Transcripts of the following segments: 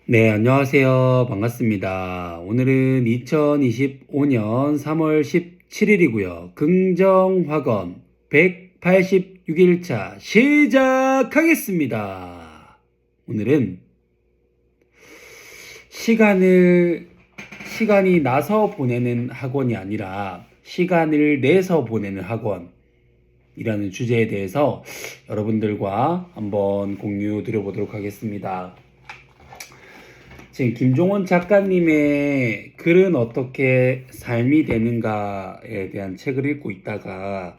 네, 안녕하세요. 반갑습니다. 오늘은 2025년 3월 17일이고요. 긍정학원 186일차 시작하겠습니다. 오늘은 시간이 나서 보내는 학원이 아니라 시간을 내서 보내는 학원이라는 주제에 대해서 여러분들과 한번 공유 드려보도록 하겠습니다. 지금 김종원 작가님의 글은 어떻게 삶이 되는가에 대한 책을 읽고 있다가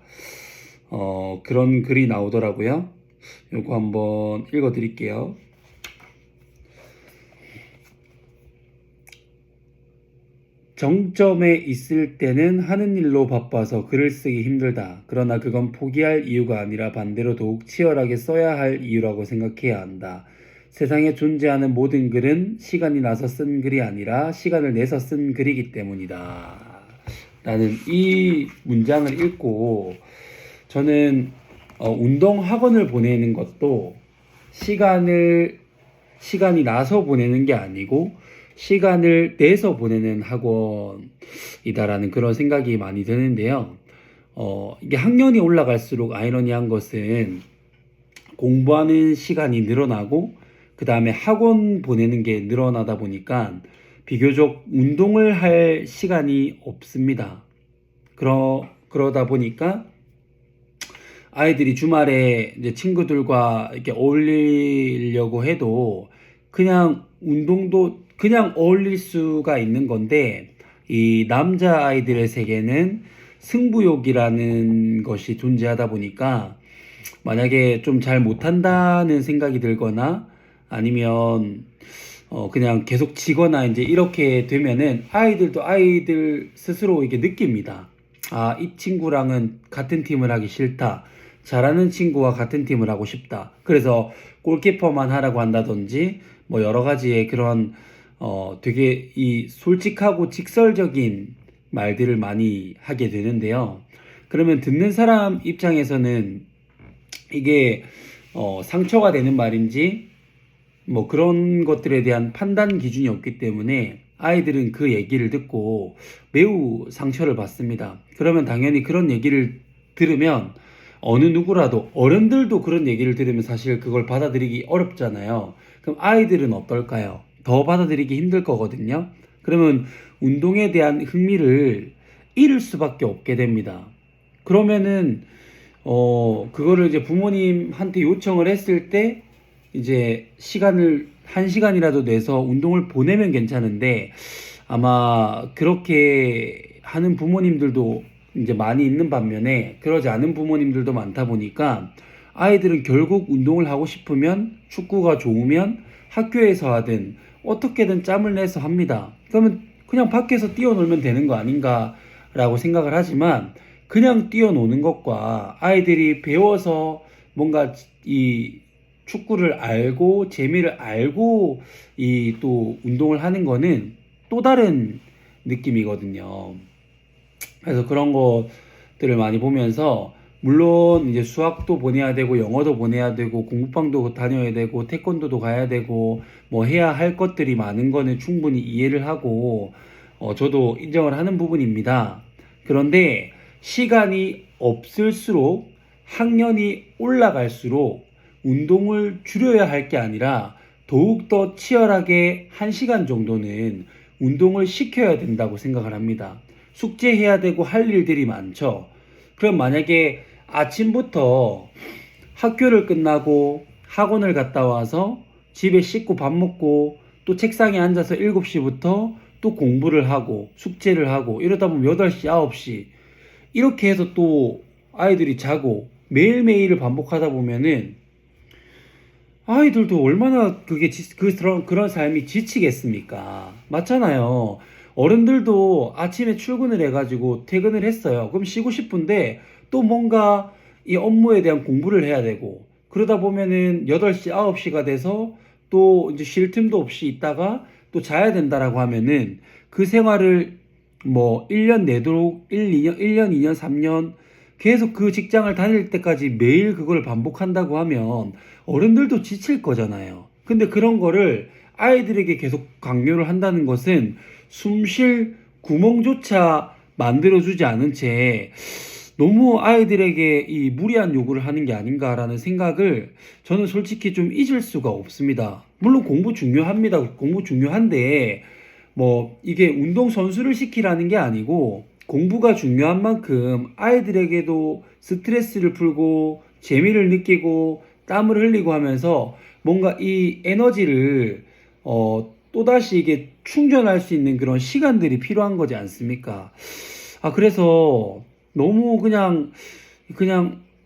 그런 글이 나오더라고요. 요거 한번 읽어 드릴게요. 정점에 있을 때는 하는 일로 바빠서 글을 쓰기 힘들다. 그러나 그건 포기할 이유가 아니라 반대로 더욱 치열하게 써야 할 이유라고 생각해야 한다. 세상에 존재하는 모든 글은 시간이 나서 쓴 글이 아니라 시간을 내서 쓴 글이기 때문이다. 라는 이 문장을 읽고 저는 운동 학원을 보내는 것도 시간이 나서 보내는 게 아니고 시간을 내서 보내는 학원이다라는 그런 생각이 많이 드는데요. 이게 학년이 올라갈수록 아이러니한 것은 공부하는 시간이 늘어나고 그 다음에 학원 보내는 게 늘어나다 보니까 비교적 운동을 할 시간이 없습니다. 그러다 보니까 아이들이 주말에 이제 친구들과 이렇게 어울리려고 해도 그냥 운동도 그냥 어울릴 수가 있는 건데 이 남자 아이들의 세계는 승부욕이라는 것이 존재하다 보니까 만약에 좀 잘 못한다는 생각이 들거나 아니면 그냥 계속 지거나 이제 이렇게 되면은 아이들도 아이들 스스로 이게 느낍니다. 아, 이 친구랑은 같은 팀을 하기 싫다. 잘하는 친구와 같은 팀을 하고 싶다. 그래서 골키퍼만 하라고 한다든지 뭐 여러 가지의 그런 되게 이 솔직하고 직설적인 말들을 많이 하게 되는데요. 그러면 듣는 사람 입장에서는 이게 상처가 되는 말인지 뭐 그런 것들에 대한 판단 기준이 없기 때문에 아이들은 그 얘기를 듣고 매우 상처를 받습니다. 그러면 당연히 그런 얘기를 들으면 어느 누구라도 어른들도 그런 얘기를 들으면 사실 그걸 받아들이기 어렵잖아요. 그럼 아이들은 어떨까요? 더 받아들이기 힘들 거거든요. 그러면 운동에 대한 흥미를 잃을 수밖에 없게 됩니다. 그러면은 그거를 이제 부모님한테 요청을 했을 때 이제 시간을 한 시간이라도 내서 운동을 보내면 괜찮은데 아마 그렇게 하는 부모님들도 이제 많이 있는 반면에 그러지 않은 부모님들도 많다 보니까 아이들은 결국 운동을 하고 싶으면 축구가 좋으면 학교에서 하든 어떻게든 짬을 내서 합니다. 그러면 그냥 밖에서 뛰어놀면 되는 거 아닌가라고 생각을 하지만 그냥 뛰어노는 것과 아이들이 배워서 뭔가 이 축구를 알고 재미를 알고 이 또 운동을 하는 거는 또 다른 느낌이거든요. 그래서 그런 것들을 많이 보면서 물론 이제 수학도 보내야 되고 영어도 보내야 되고 공부방도 다녀야 되고 태권도도 가야 되고 뭐 해야 할 것들이 많은 거는 충분히 이해를 하고 저도 인정을 하는 부분입니다. 그런데 시간이 없을수록 학년이 올라갈수록 운동을 줄여야 할 게 아니라 더욱더 치열하게 1시간 정도는 운동을 시켜야 된다고 생각을 합니다. 숙제해야 되고 할 일들이 많죠. 그럼 만약에 아침부터 학교를 끝나고 학원을 갔다 와서 집에 씻고 밥 먹고 또 책상에 앉아서 7시부터 또 공부를 하고 숙제를 하고 이러다 보면 8시, 9시 이렇게 해서 또 아이들이 자고 매일매일을 반복하다 보면은 아이들도 얼마나 그런 삶이 지치겠습니까? 맞잖아요. 어른들도 아침에 출근을 해가지고 퇴근을 했어요. 그럼 쉬고 싶은데 또 뭔가 이 업무에 대한 공부를 해야 되고 그러다 보면은 8시, 9시가 돼서 또 이제 쉴 틈도 없이 있다가 또 자야 된다라고 하면은 그 생활을 뭐 1년 내도록 1년, 2년, 3년 계속 그 직장을 다닐 때까지 매일 그걸 반복한다고 하면 어른들도 지칠 거잖아요. 근데 그런 거를 아이들에게 계속 강요를 한다는 것은 숨 쉴 구멍조차 만들어주지 않은 채 너무 아이들에게 이 무리한 요구를 하는 게 아닌가라는 생각을 저는 솔직히 좀 잊을 수가 없습니다. 물론 공부 중요합니다. 공부 중요한데 뭐 이게 운동선수를 시키라는 게 아니고 공부가 중요한 만큼 아이들에게도 스트레스를 풀고 재미를 느끼고 땀을 흘리고 하면서 뭔가 이 에너지를 또다시 이게 충전할 수 있는 그런 시간들이 필요한 거지 않습니까? 그래서 너무 그냥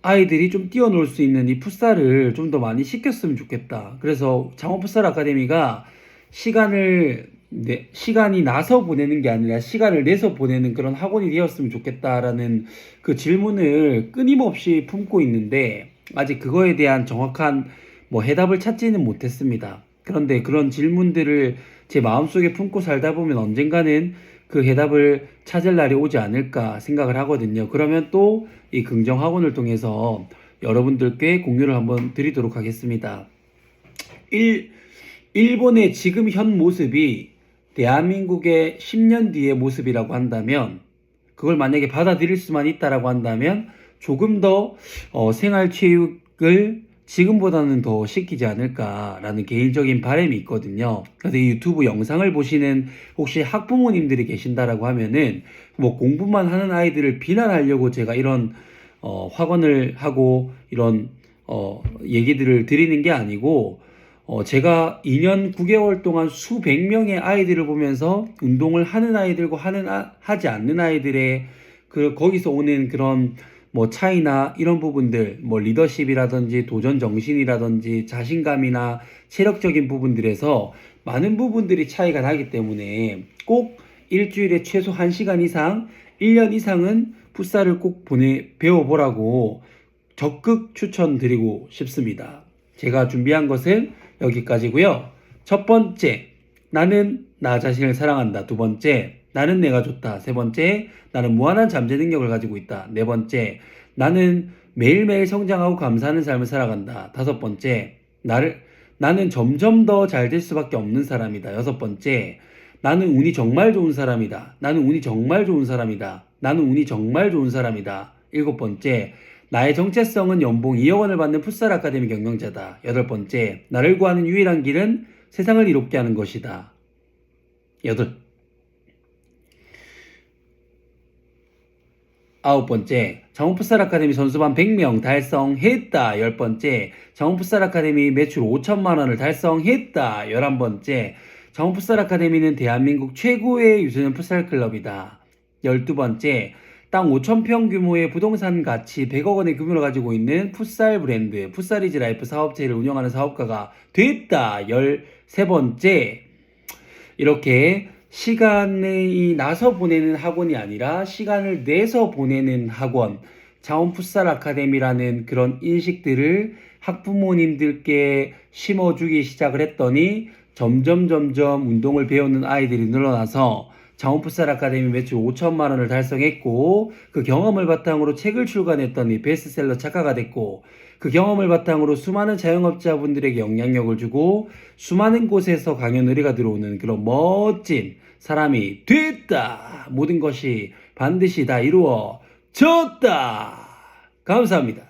아이들이 좀 뛰어놀 수 있는 이 풋살을 좀 더 많이 시켰으면 좋겠다. 그래서 장원 풋살 아카데미가 시간이 나서 보내는 게 아니라 시간을 내서 보내는 그런 학원이 되었으면 좋겠다라는 그 질문을 끊임없이 품고 있는데 아직 그거에 대한 정확한 뭐 해답을 찾지는 못했습니다. 그런데 그런 질문들을 제 마음속에 품고 살다 보면 언젠가는 그 해답을 찾을 날이 오지 않을까 생각을 하거든요. 그러면 또 이 긍정학원을 통해서 여러분들께 공유를 한번 드리도록 하겠습니다. 일본의 지금 현 모습이 대한민국의 10년 뒤의 모습이라고 한다면 그걸 만약에 받아들일 수만 있다라고 한다면 조금 더 생활체육을 지금보다는 더 시키지 않을까라는 개인적인 바람이 있거든요. 그래서 이 유튜브 영상을 보시는 혹시 학부모님들이 계신다라고 하면은 뭐 공부만 하는 아이들을 비난하려고 제가 이런 확언을 하고 이런 얘기들을 드리는 게 아니고 제가 2년 9개월 동안 수백 명의 아이들을 보면서 운동을 하는 아이들과 하지 않는 아이들의 거기서 오는 그런 뭐 차이나 이런 부분들, 뭐 리더십이라든지 도전 정신이라든지 자신감이나 체력적인 부분들에서 많은 부분들이 차이가 나기 때문에 꼭 일주일에 최소 1시간 이상, 1년 이상은 풋살을 꼭 배워보라고 적극 추천드리고 싶습니다. 제가 준비한 것은 여기까지고요. 첫 번째, 나는 나 자신을 사랑한다. 두 번째, 나는 내가 좋다. 세 번째, 나는 무한한 잠재 능력을 가지고 있다. 네 번째, 나는 매일매일 성장하고 감사하는 삶을 살아간다. 다섯 번째, 나는 점점 더 잘 될 수밖에 없는 사람이다. 여섯 번째, 나는 운이 정말 좋은 사람이다. 나는 운이 정말 좋은 사람이다. 나는 운이 정말 좋은 사람이다. 일곱 번째, 나의 정체성은 연봉 2억 원을 받는 풋살 아카데미 경영자다. 여덟 번째, 나를 구하는 유일한 길은 세상을 이롭게 하는 것이다. 아홉 번째, 장원 풋살 아카데미 선수반 100명 달성했다. 열 번째, 장원 풋살 아카데미 매출 5천만 원을 달성했다. 11번째, 장원 풋살 아카데미는 대한민국 최고의 유소년 풋살 클럽이다. 12번째, 땅 5,000평 규모의 부동산 가치 100억 원의 규모를 가지고 있는 풋살 브랜드 풋살이즈 라이프 사업체를 운영하는 사업가가 됐다. 13번째, 이렇게 시간이 나서 보내는 학원이 아니라 시간을 내서 보내는 학원, 장원 풋살 아카데미라는 그런 인식들을 학부모님들께 심어주기 시작을 했더니 점점 운동을 배우는 아이들이 늘어나서 장원 풋살 아카데미 매출 5천만 원을 달성했고, 그 경험을 바탕으로 책을 출간했더니 베스트셀러 작가가 됐고, 그 경험을 바탕으로 수많은 자영업자분들에게 영향력을 주고 수많은 곳에서 강연 의뢰가 들어오는 그런 멋진 사람이 됐다. 모든 것이 반드시 다 이루어졌다. 감사합니다.